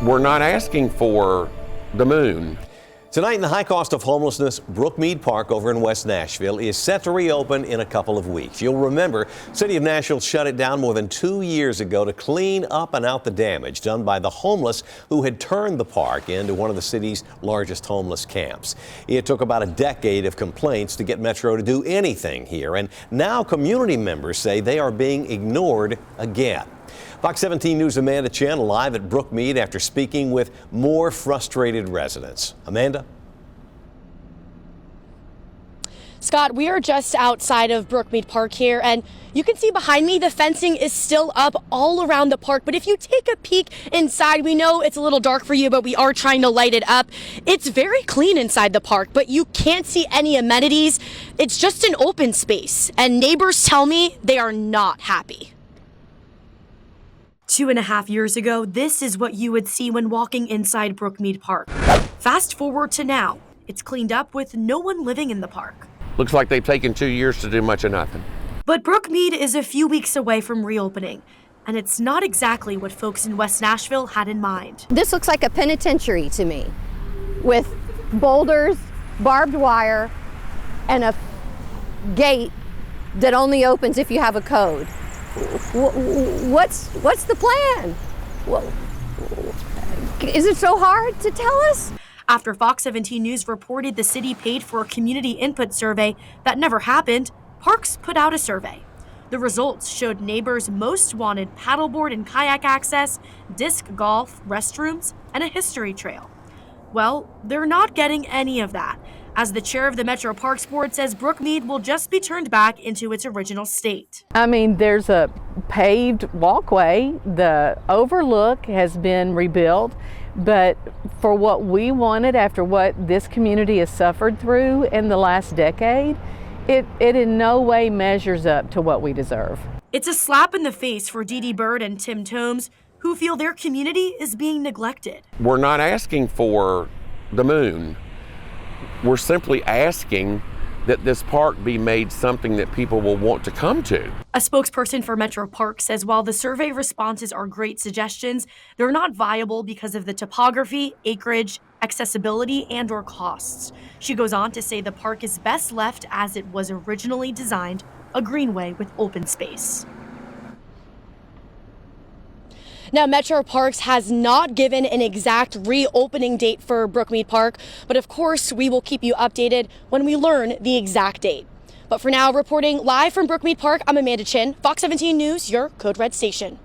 We're not asking for the moon. Tonight in the high cost of homelessness, Brookmeade Park over in West Nashville is set to reopen in a couple of weeks. You'll remember, City of Nashville shut it down more than 2 years ago to clean up and out the damage done by the homeless who had turned the park into one of the city's largest homeless camps. It took about a decade of complaints to get Metro to do anything here, and now community members say they are being ignored again. Fox 17 News' Amanda Chen live at Brookmeade after speaking with more frustrated residents. Amanda? Scott, we are just outside of Brookmeade Park here, and you can see behind me the fencing is still up all around the park. But if you take a peek inside, we know it's a little dark for you, but we are trying to light it up. It's very clean inside the park, but you can't see any amenities. It's just an open space, and neighbors tell me they are not happy. 2.5 years ago, this is what you would see when walking inside Brookmeade Park. Fast forward to now, it's cleaned up with no one living in the park. Looks like they've taken 2 years to do much of nothing. But Brookmeade is a few weeks away from reopening, and it's not exactly what folks in West Nashville had in mind. This looks like a penitentiary to me, with boulders, barbed wire, and a gate that only opens if you have a code. What's the plan? Is it so hard to tell us? After Fox 17 News reported the city paid for a community input survey that never happened, Parks put out a survey. The results showed neighbors most wanted paddleboard and kayak access, disc golf, restrooms, and a history trail. Well, they're not getting any of that, as the chair of the Metro Parks Board says Brookmeade will just be turned back into its original state. I mean, there's a paved walkway. The overlook has been rebuilt, but for what we wanted after what this community has suffered through in the last decade, it in no way measures up to what we deserve. It's a slap in the face for Dee Dee Bird and Tim Tomes, who feel their community is being neglected. We're not asking for the moon. We're simply asking that this park be made something that people will want to come to. A spokesperson for Metro Parks says while the survey responses are great suggestions, they're not viable because of the topography, acreage, accessibility, and/or costs. She goes on to say the park is best left as it was originally designed, a greenway with open space. Now, Metro Parks has not given an exact reopening date for Brookmeade Park, but of course, we will keep you updated when we learn the exact date. But for now, reporting live from Brookmeade Park, I'm Amanda Chen, Fox 17 News, your Code Red station.